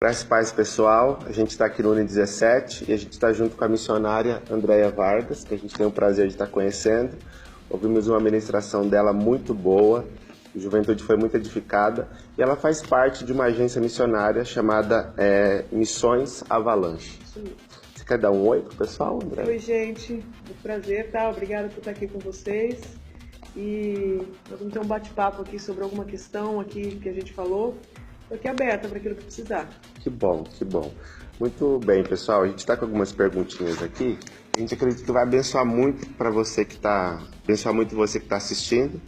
Graças e paz, pessoal. A gente está aqui no Uni 17 e a gente está junto com a missionária Andréia Vargas, que a gente tem o prazer de estar conhecendo. Ouvimos uma ministração dela muito boa, a juventude foi muito edificada e ela faz parte de uma agência missionária chamada Missões Avalanche. Você quer dar um oi pro pessoal, André? Oi, gente. Muito prazer, tá? Obrigada por estar aqui com vocês. E nós vamos ter um bate-papo aqui sobre alguma questão aqui que a gente falou. Estou aqui aberta para aquilo que precisar. Que bom, que bom. Muito bem, pessoal. A gente está com algumas perguntinhas aqui. A gente acredita que vai abençoar muito para você que está, assistindo.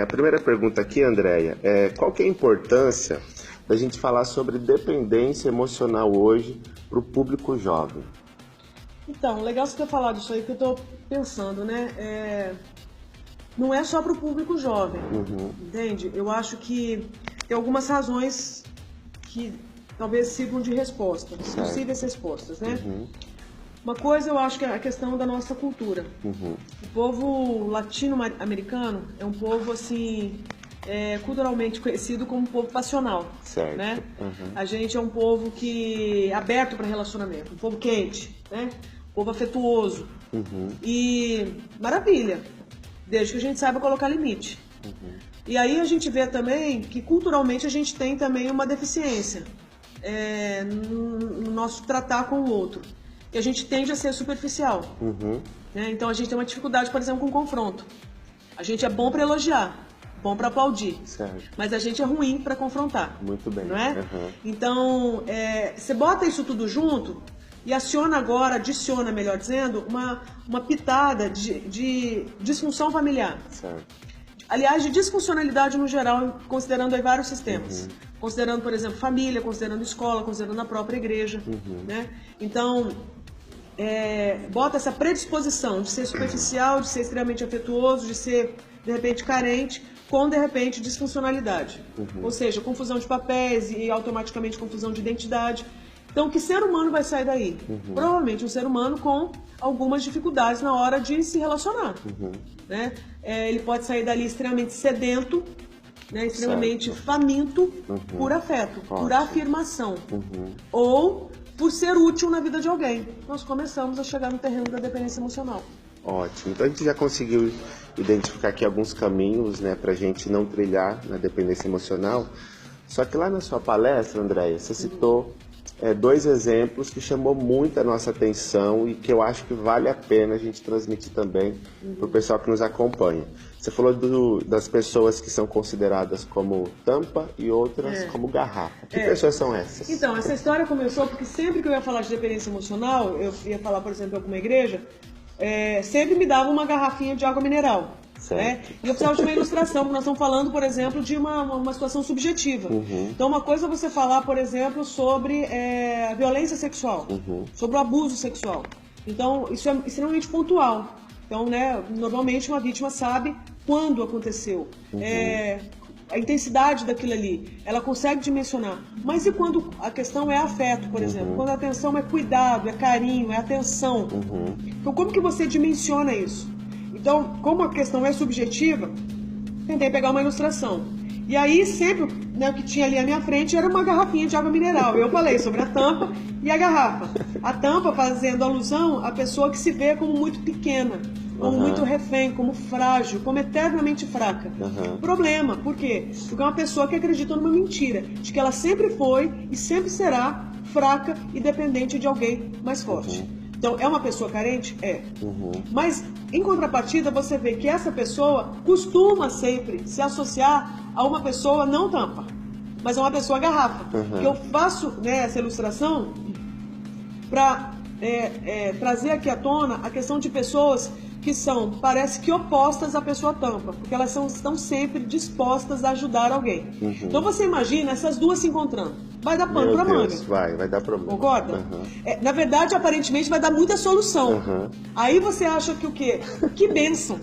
A primeira pergunta aqui, Andréia, qual que é a importância da gente falar sobre dependência emocional hoje para o público jovem? Então, legal você ter falado disso aí, que eu estou pensando, né? Não é só para o público jovem, entende? Eu acho que tem algumas razões que talvez sirvam de resposta, possíveis respostas, né? Uma coisa eu acho que é a questão da nossa cultura. O povo latino-americano é um povo, assim, culturalmente conhecido como um povo passional, certo. Né? A gente é um povo que aberto para relacionamento, um povo quente, né? Um povo afetuoso. E maravilha, desde que a gente saiba colocar limite. E aí a gente vê também que culturalmente a gente tem também uma deficiência no nosso tratar com o outro. Que a gente tende a ser superficial. Né? Então a gente tem uma dificuldade, por exemplo, com confronto. A gente é bom para elogiar, bom para aplaudir, certo. Mas a gente é ruim para confrontar. Muito bem. Não é? Então, você bota isso tudo junto e adiciona, melhor dizendo, uma pitada de disfunção familiar. Certo. Aliás, de disfuncionalidade no geral, considerando aí vários sistemas. Considerando, por exemplo, família, considerando escola, considerando a própria igreja. Né? Então, bota essa predisposição de ser superficial, de ser extremamente afetuoso, de ser, de repente, carente, com, de repente, disfuncionalidade. Ou seja, confusão de papéis e automaticamente confusão de identidade. Então, que ser humano vai sair daí? Provavelmente um ser humano com algumas dificuldades na hora de se relacionar. Né? Ele pode sair dali extremamente sedento, né? Extremamente faminto por afeto, por afirmação. Ou por ser útil na vida de alguém. Nós começamos a chegar no terreno da dependência emocional. Ótimo. Então a gente já conseguiu identificar aqui alguns caminhos, né, para a gente não trilhar na dependência emocional. Só que lá na sua palestra, Andréia, você citou dois exemplos que chamou muito a nossa atenção e que eu acho que vale a pena a gente transmitir também para o pessoal que nos acompanha. Você falou das pessoas que são consideradas como tampa e outras como garrafa. Que pessoas são essas? Então, essa história começou porque sempre que eu ia falar de dependência emocional, eu ia falar, por exemplo, em alguma igreja, sempre me dava uma garrafinha de água mineral. Né? E eu precisava de uma ilustração, porque nós estamos falando, por exemplo, de uma situação subjetiva. Então, uma coisa é você falar, por exemplo, sobre a violência sexual, sobre o abuso sexual. Então, isso é extremamente pontual. Então, né, normalmente uma vítima sabe quando aconteceu, a intensidade daquilo ali, ela consegue dimensionar. Mas e quando a questão é afeto, por exemplo? Quando a atenção é cuidado, é carinho, é atenção. Então, como que você dimensiona isso? Então, como a questão é subjetiva, tentei pegar uma ilustração. E aí, sempre, né, o que tinha ali à minha frente era uma garrafinha de água mineral. Eu falei sobre a tampa e a garrafa. A tampa fazendo alusão à pessoa que se vê como muito pequena, como muito refém, como frágil, como eternamente fraca. Problema, por quê? Porque é uma pessoa que acredita numa mentira, de que ela sempre foi e sempre será fraca e dependente de alguém mais forte. Então, é uma pessoa carente? É. Mas, em contrapartida, você vê que essa pessoa costuma sempre se associar a uma pessoa não tampa, mas a uma pessoa garrafa. Que eu faço, né, essa ilustração para trazer aqui à tona a questão de pessoas que são, parece que opostas à pessoa tampa, porque elas estão sempre dispostas a ajudar alguém. Então você imagina essas duas se encontrando. Vai dar pano pra manga. Vai dar problema. Concorda? Na verdade, aparentemente, vai dar muita solução. Aí você acha que o quê? Que bênção.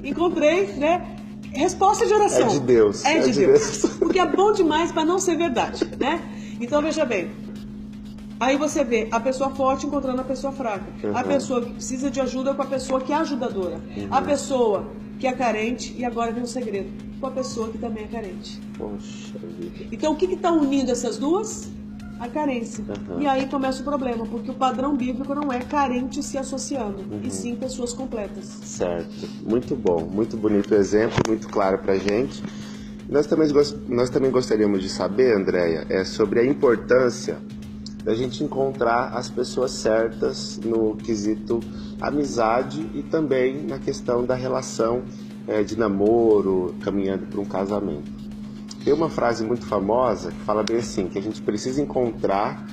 Encontrei, né? Resposta de oração. É de Deus. É de Deus. Porque é bom demais para não ser verdade, né? Então, veja bem. Aí você vê a pessoa forte encontrando a pessoa fraca. A pessoa que precisa de ajuda com a pessoa que é ajudadora. A pessoa que é carente, e agora vem um segredo, com a pessoa que também é carente. Poxa vida. Então, o que está unindo essas duas? a carência. E aí começa o problema, porque o padrão bíblico não é carente se associando, e sim pessoas completas. Certo, muito bom, muito bonito o exemplo, muito claro pra gente. Nós também gostaríamos de saber, Andréia, sobre a importância da gente encontrar as pessoas certas no quesito amizade e também na questão da relação de namoro, caminhando para um casamento. Tem uma frase muito famosa que fala bem assim, que a gente precisa encontrar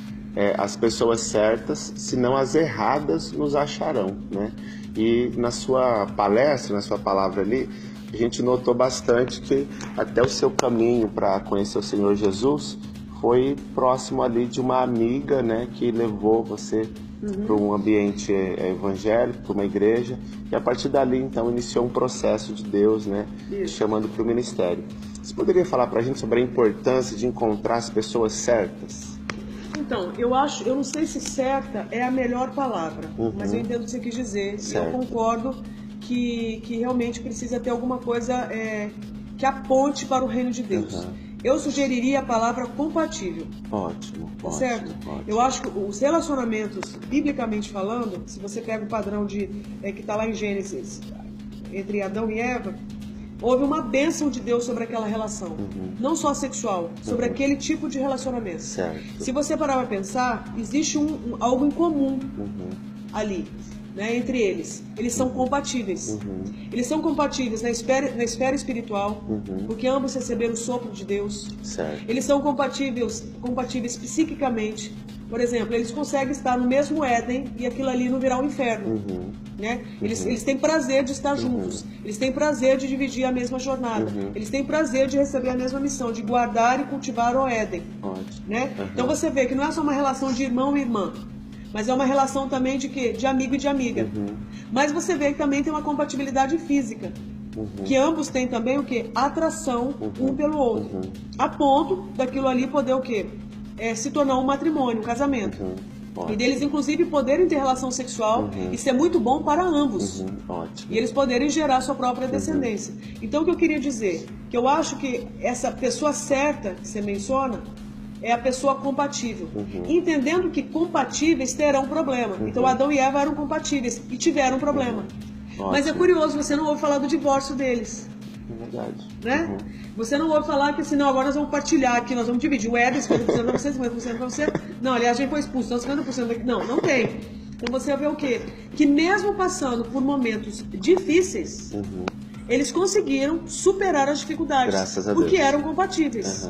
as pessoas certas, senão as erradas nos acharão, né? E na sua palestra, na sua palavra ali, a gente notou bastante que até o seu caminho para conhecer o Senhor Jesus foi próximo ali de uma amiga, né, que levou você para um ambiente evangélico, para uma igreja, e a partir dali, então, iniciou um processo de Deus, né, chamando para o ministério. Você poderia falar para a gente sobre a importância de encontrar as pessoas certas? Então, eu não sei se certa é a melhor palavra, mas eu entendo o que você quis dizer. Certo. Eu concordo que realmente precisa ter alguma coisa que aponte para o reino de Deus. Eu sugeriria a palavra compatível. Ótimo, tá certo? Ótimo. Eu acho que os relacionamentos, biblicamente falando, se você pega o padrão que está lá em Gênesis, entre Adão e Eva, houve uma bênção de Deus sobre aquela relação. Não só sexual, sobre aquele tipo de relacionamento. Certo. Se você parar para pensar, existe algo em comum ali. Né, entre eles. Eles são compatíveis. Eles são compatíveis na esfera espiritual, porque ambos receberam o sopro de Deus. Certo. Eles são compatíveis psiquicamente. Por exemplo, eles conseguem estar no mesmo Éden e aquilo ali não virar um inferno. Né? Eles têm prazer de estar juntos. Eles têm prazer de dividir a mesma jornada. Eles têm prazer de receber a mesma missão, de guardar e cultivar o Éden. Né? Então você vê que não é só uma relação de irmão e irmã, mas é uma relação também de amigo e de amiga. Mas você vê que também tem uma compatibilidade física. Que ambos têm também o quê? Atração um pelo outro. A ponto daquilo ali poder o quê? Se tornar um matrimônio, um casamento. E deles, inclusive, poderem ter relação sexual e ser muito bom para ambos. E eles poderem gerar sua própria descendência. Então, o que eu queria dizer? Que eu acho que essa pessoa certa que você menciona é a pessoa compatível. Entendendo que compatíveis terão problema. Então Adão e Eva eram compatíveis e tiveram problema. Mas é curioso, você não ouve falar do divórcio deles. É verdade. Né? Você não ouve falar que assim, não, agora nós vamos partilhar aqui, nós vamos dividir o Éden, 50% para você, 50% para você. Não, aliás, a gente foi expulso, então 50% daqui. Não tem. Então você vê o quê? Que mesmo passando por momentos difíceis, eles conseguiram superar as dificuldades. Graças a Deus. Porque eram compatíveis.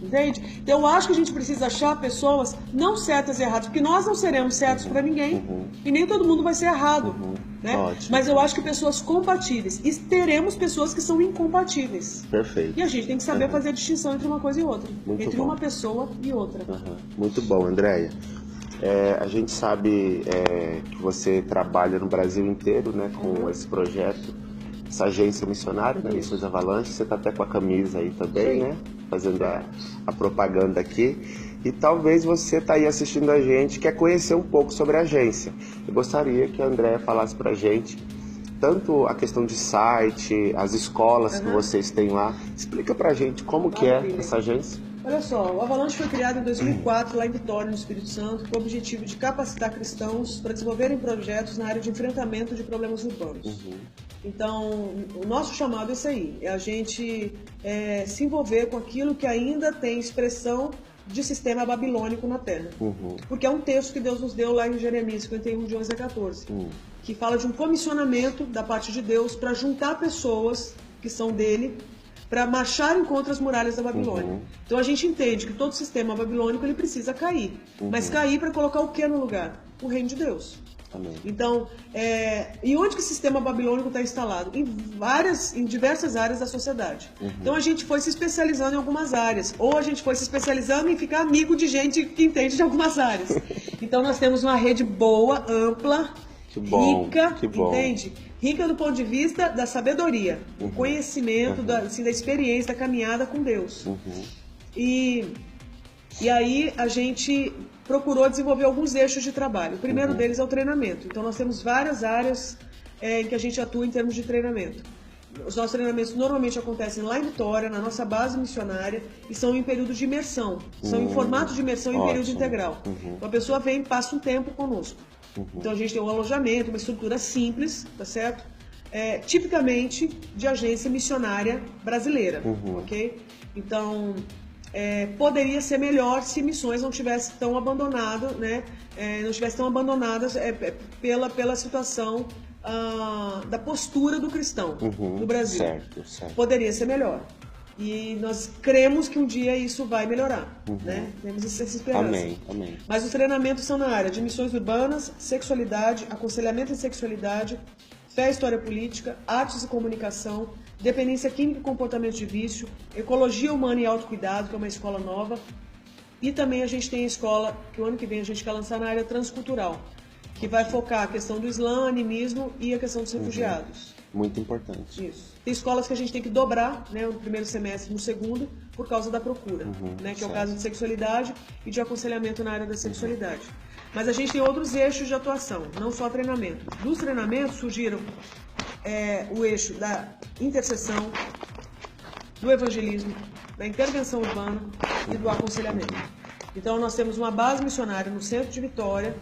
Entende? Então eu acho que a gente precisa achar pessoas não certas e erradas, porque nós não seremos certos para ninguém e nem todo mundo vai ser errado. Né? Mas eu acho que pessoas compatíveis, e teremos pessoas que são incompatíveis. Perfeito. E a gente tem que saber fazer a distinção entre uma coisa e outra. Muito entre bom. uma pessoa e outra. Muito bom, Andréia. A gente sabe que você trabalha no Brasil inteiro, né, com esse projeto, essa agência missionária, né, Missões Avalanche. Você está até com a camisa aí também, né, fazendo a propaganda aqui. E talvez você está aí assistindo a gente, quer conhecer um pouco sobre a agência. Eu gostaria que a Andréia falasse para a gente tanto a questão de site, as escolas que vocês têm lá. Explica para a gente como que é essa agência. Olha só, o Avalanche foi criado em 2004 lá em Vitória, no Espírito Santo, com o objetivo de capacitar cristãos para desenvolverem projetos na área de enfrentamento de problemas urbanos. Então, o nosso chamado é isso aí, é a gente se envolver com aquilo que ainda tem expressão de sistema babilônico na Terra. Porque é um texto que Deus nos deu lá em Jeremias 51, de 11 a 14, que fala de um comissionamento da parte de Deus para juntar pessoas que são dele, para marcharem contra as muralhas da Babilônia. Então a gente entende que todo sistema babilônico ele precisa cair. Mas cair para colocar o que no lugar? O reino de Deus. Amém. Então, e onde que o sistema babilônico está instalado? Em diversas áreas da sociedade. Então a gente foi se especializando em algumas áreas, ou a gente foi se especializando em ficar amigo de gente que entende de algumas áreas. Então nós temos uma rede boa, ampla, rica, entende? Rica do ponto de vista da sabedoria, do conhecimento, da experiência, da caminhada com Deus. E aí a gente procurou desenvolver alguns eixos de trabalho. O primeiro deles é o treinamento. Então nós temos várias áreas em que a gente atua em termos de treinamento. os nossos treinamentos normalmente acontecem lá em Vitória, na nossa base missionária, e são em período de imersão. São em formato de imersão em período integral. Então a pessoa vem e passa um tempo conosco. Então a gente tem um alojamento, uma estrutura simples, tá certo? Tipicamente de agência missionária brasileira, ok? Então, poderia ser melhor se missões não tivessem tão abandonadas, né? Não tivessem tão abandonadas pela situação da postura do cristão no Brasil. Certo. Poderia ser melhor. E nós cremos que um dia isso vai melhorar, né? Temos essa esperança. Amém. Mas os treinamentos são na área de missões urbanas, sexualidade, aconselhamento em sexualidade, fé e história política, artes e comunicação, dependência química e comportamento de vício, ecologia humana e autocuidado, que é uma escola nova. E também a gente tem a escola, que o ano que vem a gente quer lançar na área transcultural, que vai focar a questão do Islã, animismo e a questão dos refugiados. Muito importante. Isso. Tem escolas que a gente tem que dobrar, né, no primeiro semestre e no segundo, por causa da procura, né, que é o caso de sexualidade e de aconselhamento na área da sexualidade. Mas a gente tem outros eixos de atuação, não só treinamento. Dos treinamentos surgiram o eixo da intercessão, do evangelismo, da intervenção urbana e do aconselhamento. Então nós temos uma base missionária no centro de Vitória,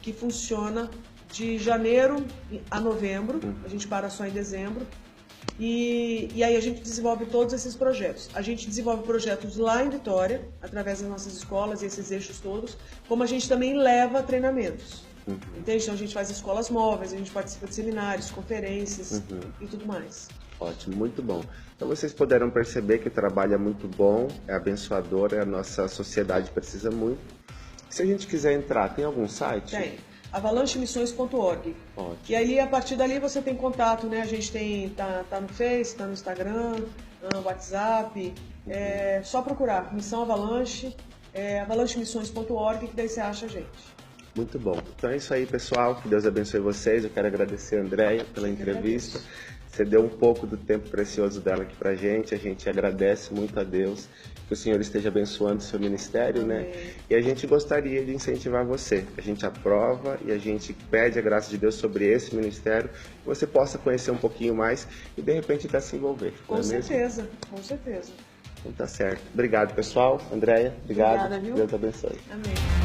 que funciona de janeiro a novembro, a gente para só em dezembro, e aí a gente desenvolve todos esses projetos. A gente desenvolve projetos lá em Vitória, através das nossas escolas e esses eixos todos, como a gente também leva treinamentos. Entende? Então a gente faz escolas móveis, a gente participa de seminários, conferências e tudo mais. Ótimo, muito bom. Então vocês puderam perceber que o trabalho é muito bom, é abençoador, a nossa sociedade precisa muito. Se a gente quiser entrar, tem algum site? Tem. avalanchemissões.org. E aí, a partir dali, você tem contato, né? A gente tá no Face, tá no Instagram, no WhatsApp. É só procurar Missão Avalanche, avalanchemissões.org, que daí você acha a gente. Muito bom. Então é isso aí, pessoal. Que Deus abençoe vocês. Eu quero agradecer a Andréia pela entrevista. Você deu um pouco do tempo precioso dela aqui pra gente. A gente agradece muito a Deus. Que o Senhor esteja abençoando o seu ministério, né? E a gente gostaria de incentivar você. A gente aprova e a gente pede a graça de Deus sobre esse ministério, que você possa conhecer um pouquinho mais e de repente até se envolver. Com certeza. Então tá certo. Obrigado, pessoal. Andréia, obrigado. Obrigada, viu? Deus abençoe. Amém.